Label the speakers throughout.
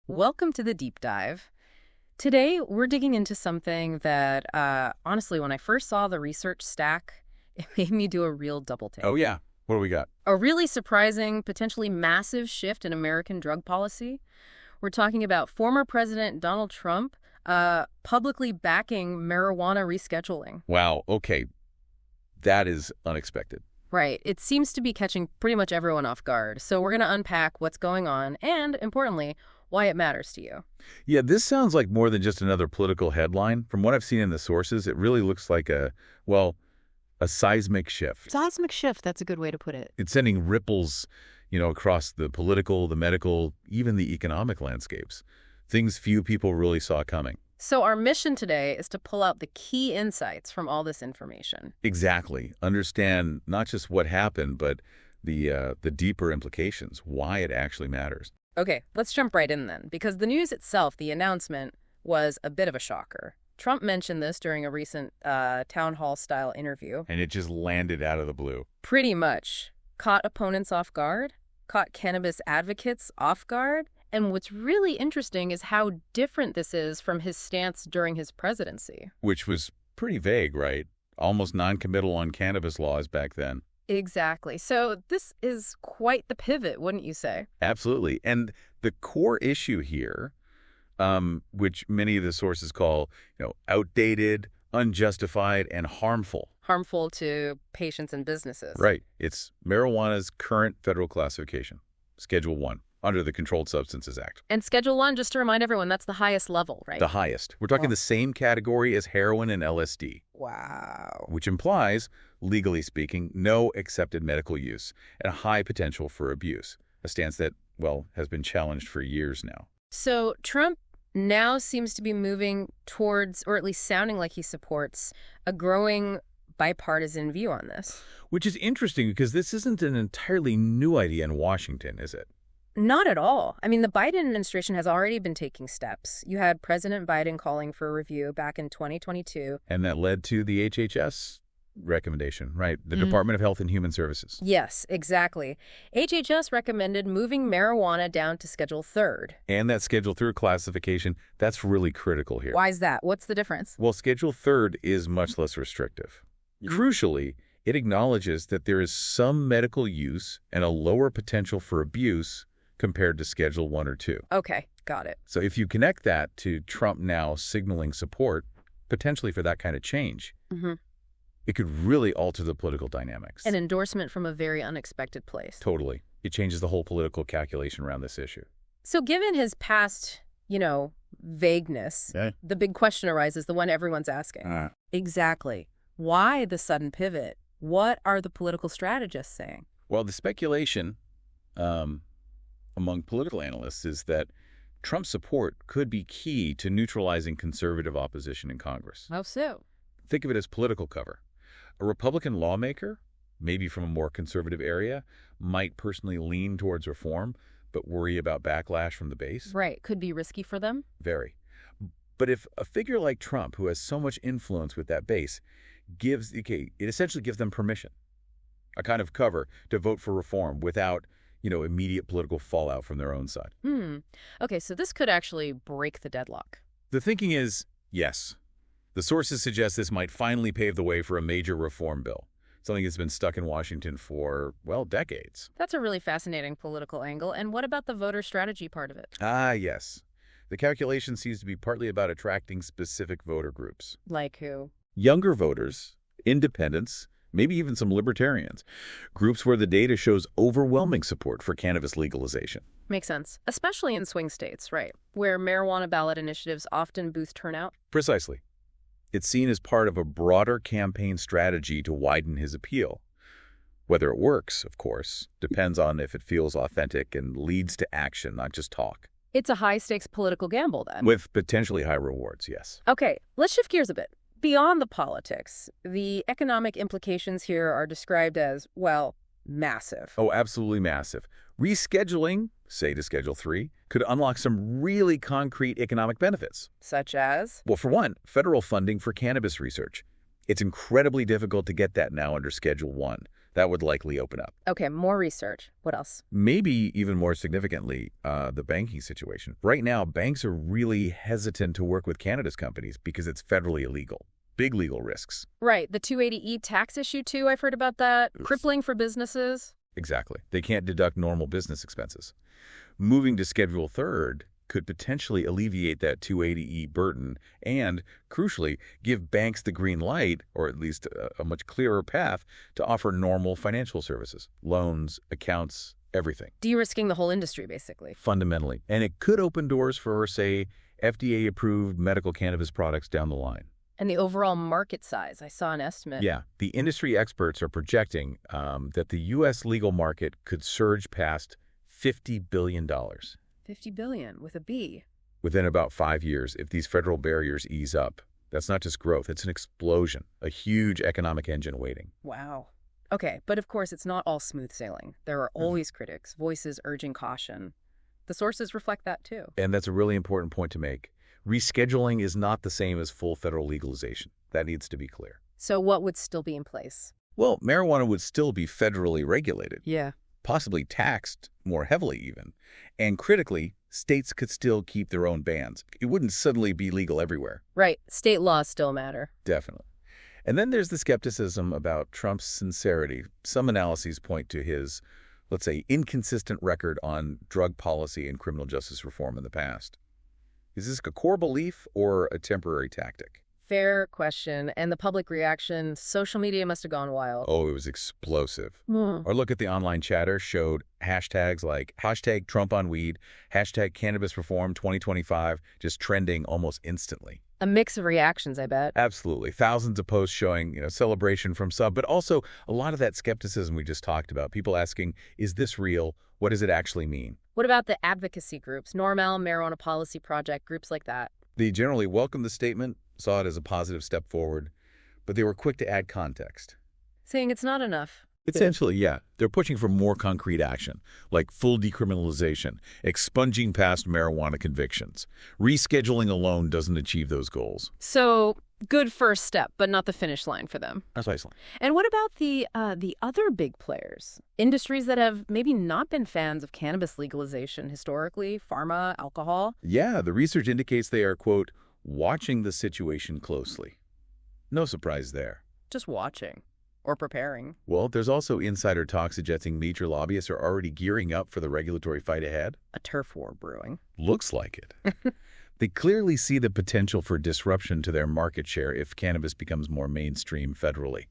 Speaker 1: Welcome to the Deep Dive. Today, we're digging into something that, honestly, when I first saw the research stack, it made me do a real double take.
Speaker 2: Oh, yeah. What do we got?
Speaker 1: A really surprising, potentially massive shift in American drug policy. We're talking about former President Donald Trump publicly backing marijuana rescheduling.
Speaker 2: Wow. Okay. That is unexpected.
Speaker 1: Right. It seems to be catching pretty much everyone off guard. So we're going to unpack what's going on and, importantly, why it matters to you.
Speaker 2: Yeah, this sounds like more than just another political headline. From what I've seen in the sources, it really looks like a seismic shift.
Speaker 1: Seismic shift, that's a good way to put it.
Speaker 2: It's sending ripples, across the political, the medical, even the economic landscapes. Things few people really saw coming.
Speaker 1: So our mission today is to pull out the key insights from all this information.
Speaker 2: Exactly. Understand not just what happened, but the deeper implications, why it actually matters.
Speaker 1: Okay, let's jump right in then, because the news itself, the announcement, was a bit of a shocker. Trump mentioned this during a recent town hall-style interview.
Speaker 2: And it just landed out of the blue.
Speaker 1: Pretty much. Caught opponents off guard, caught cannabis advocates off guard, and what's really interesting is how different this is from his stance during his presidency.
Speaker 2: Which was pretty vague, right? Almost non-committal on cannabis laws back then.
Speaker 1: Exactly. So this is quite the pivot, wouldn't you say?
Speaker 2: Absolutely. And the core issue here, which many of the sources call, outdated, unjustified, and harmful.
Speaker 1: Harmful to patients and businesses.
Speaker 2: Right. It's marijuana's current federal classification, Schedule 1, under the Controlled Substances Act.
Speaker 1: And Schedule 1, just to remind everyone, that's the highest level, right?
Speaker 2: The highest. We're talking the same category as heroin and LSD.
Speaker 1: Wow.
Speaker 2: Which implies, legally speaking, no accepted medical use and a high potential for abuse, a stance that, has been challenged for years now.
Speaker 1: So Trump now seems to be moving towards, or at least sounding like he supports, a growing bipartisan view on this.
Speaker 2: Which is interesting because this isn't an entirely new idea in Washington, is it?
Speaker 1: Not at all. I mean, the Biden administration has already been taking steps. You had President Biden calling for a review back in 2022.
Speaker 2: And that led to the HHS recommendation, right? The Department of Health and Human Services.
Speaker 1: Yes, exactly. HHS recommended moving marijuana down to Schedule 3rd.
Speaker 2: And that Schedule 3 classification, that's really critical here.
Speaker 1: Why is that? What's the difference?
Speaker 2: Well, Schedule 3 is much less restrictive. Crucially, it acknowledges that there is some medical use and a lower potential for abuse compared to Schedule 1 or 2.
Speaker 1: Okay, got it.
Speaker 2: So if you connect that to Trump now signaling support, potentially for that kind of change, it could really alter the political dynamics.
Speaker 1: An endorsement from a very unexpected place.
Speaker 2: Totally. It changes the whole political calculation around this issue.
Speaker 1: So given his past, vagueness, the big question arises, the one everyone's asking. Exactly. Why the sudden pivot? What are the political strategists saying?
Speaker 2: Well, the speculation among political analysts is that Trump's support could be key to neutralizing conservative opposition in Congress.
Speaker 1: How so?
Speaker 2: Think of it as political cover. A Republican lawmaker, maybe from a more conservative area, might personally lean towards reform, but worry about backlash from the base.
Speaker 1: Right. Could be risky for them.
Speaker 2: Very. But if a figure like Trump, who has so much influence with that base, it essentially gives them permission, a kind of cover to vote for reform without, immediate political fallout from their own side.
Speaker 1: Okay, so this could actually break the deadlock.
Speaker 2: The thinking is, yes. The sources suggest this might finally pave the way for a major reform bill, something that's been stuck in Washington for, decades.
Speaker 1: That's a really fascinating political angle. And what about the voter strategy part of it?
Speaker 2: Yes. The calculation seems to be partly about attracting specific voter groups.
Speaker 1: Like who?
Speaker 2: Younger voters, independents, maybe even some libertarians, groups where the data shows overwhelming support for cannabis legalization.
Speaker 1: Makes sense, especially in swing states, right, where marijuana ballot initiatives often boost turnout.
Speaker 2: Precisely. It's seen as part of a broader campaign strategy to widen his appeal. Whether it works, of course, depends on if it feels authentic and leads to action, not just talk.
Speaker 1: It's a high-stakes political gamble, then.
Speaker 2: With potentially high rewards, yes.
Speaker 1: Okay, let's shift gears a bit. Beyond the politics, the economic implications here are described as, massive.
Speaker 2: Oh, absolutely massive. Rescheduling, say to Schedule 3, could unlock some really concrete economic benefits.
Speaker 1: Such as?
Speaker 2: Well, for one, federal funding for cannabis research. It's incredibly difficult to get that now under Schedule 1. That would likely open up.
Speaker 1: Okay, more research. What else?
Speaker 2: Maybe even more significantly, the banking situation. Right now, banks are really hesitant to work with cannabis companies because it's federally illegal. Big legal risks.
Speaker 1: Right, the 280E tax issue too, I've heard about that. Crippling for businesses.
Speaker 2: Exactly. They can't deduct normal business expenses. Moving to Schedule 3 could potentially alleviate that 280E burden and, crucially, give banks the green light, or at least a much clearer path, to offer normal financial services, loans, accounts, everything.
Speaker 1: De-risking the whole industry, basically.
Speaker 2: Fundamentally. And it could open doors for, say, FDA-approved medical cannabis products down the line.
Speaker 1: And the overall market size, I saw an estimate.
Speaker 2: Yeah, the industry experts are projecting that the U.S. legal market could surge past $50 billion.
Speaker 1: $50 billion with a B.
Speaker 2: Within about 5 years, if these federal barriers ease up. That's not just growth, it's an explosion, a huge economic engine waiting.
Speaker 1: Wow. Okay, but of course it's not all smooth sailing. There are always critics, voices urging caution. The sources reflect that too.
Speaker 2: And that's a really important point to make. Rescheduling is not the same as full federal legalization. That needs to be clear.
Speaker 1: So what would still be in place?
Speaker 2: Well, marijuana would still be federally regulated.
Speaker 1: Yeah.
Speaker 2: Possibly taxed more heavily even. And critically, states could still keep their own bans. It wouldn't suddenly be legal everywhere.
Speaker 1: Right. State laws still matter.
Speaker 2: Definitely. And then there's the skepticism about Trump's sincerity. Some analyses point to his, let's say, inconsistent record on drug policy and criminal justice reform in the past. Is this a core belief or a temporary tactic?
Speaker 1: Fair question. And the public reaction, social media must have gone wild.
Speaker 2: Oh, it was explosive. Or look at the online chatter showed hashtags like hashtag Trump on weed, hashtag cannabis reform 2025, just trending almost instantly.
Speaker 1: A mix of reactions, I bet.
Speaker 2: Absolutely. Thousands of posts showing, celebration from some, but also a lot of that skepticism we just talked about. People asking, is this real? What does it actually mean?
Speaker 1: What about the advocacy groups, NORML, Marijuana Policy Project, groups like that?
Speaker 2: They generally welcomed the statement, saw it as a positive step forward, but they were quick to add context.
Speaker 1: Saying it's not enough.
Speaker 2: Essentially, yeah. They're pushing for more concrete action, like full decriminalization, expunging past marijuana convictions. Rescheduling alone doesn't achieve those goals.
Speaker 1: So, good first step, but not the finish line for them.
Speaker 2: Precisely.
Speaker 1: And what about the other big players? Industries that have maybe not been fans of cannabis legalization historically, pharma, alcohol?
Speaker 2: Yeah, the research indicates they are, quote, watching the situation closely. No surprise there.
Speaker 1: Just watching. Or preparing.
Speaker 2: Well, there's also insider talk suggesting major lobbyists are already gearing up for the regulatory fight ahead.
Speaker 1: A turf war brewing.
Speaker 2: Looks like it. They clearly see the potential for disruption to their market share if cannabis becomes more mainstream federally.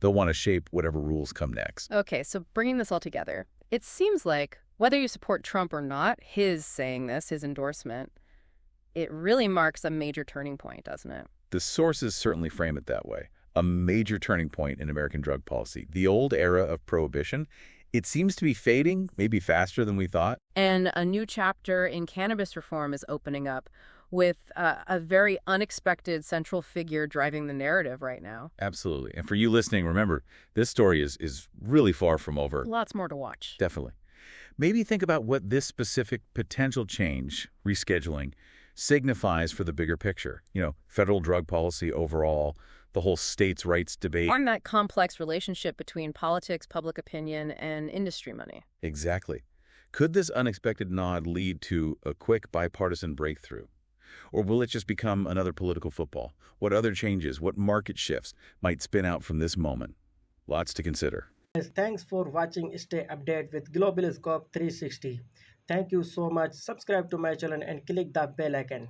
Speaker 2: They'll want to shape whatever rules come next.
Speaker 1: Okay, so bringing this all together, it seems like whether you support Trump or not, his saying this, his endorsement, it really marks a major turning point, doesn't it?
Speaker 2: The sources certainly frame it that way. A major turning point in American drug policy. The old era of prohibition, it seems to be fading, maybe faster than we thought.
Speaker 1: And a new chapter in cannabis reform is opening up with a very unexpected central figure driving the narrative right now.
Speaker 2: Absolutely. And for you listening, remember, this story is really far from over.
Speaker 1: Lots more to watch.
Speaker 2: Definitely. Maybe think about what this specific potential change, rescheduling, signifies for the bigger picture. Federal drug policy overall, the whole states' rights debate.
Speaker 1: On that complex relationship between politics, public opinion, and industry money.
Speaker 2: Exactly. Could this unexpected nod lead to a quick bipartisan breakthrough? Or will it just become another political football? What other changes, what market shifts might spin out from this moment? Lots to consider.
Speaker 3: Thanks for watching. Stay updated with Global Scope 360. Thank you so much. Subscribe to my channel and click the bell icon.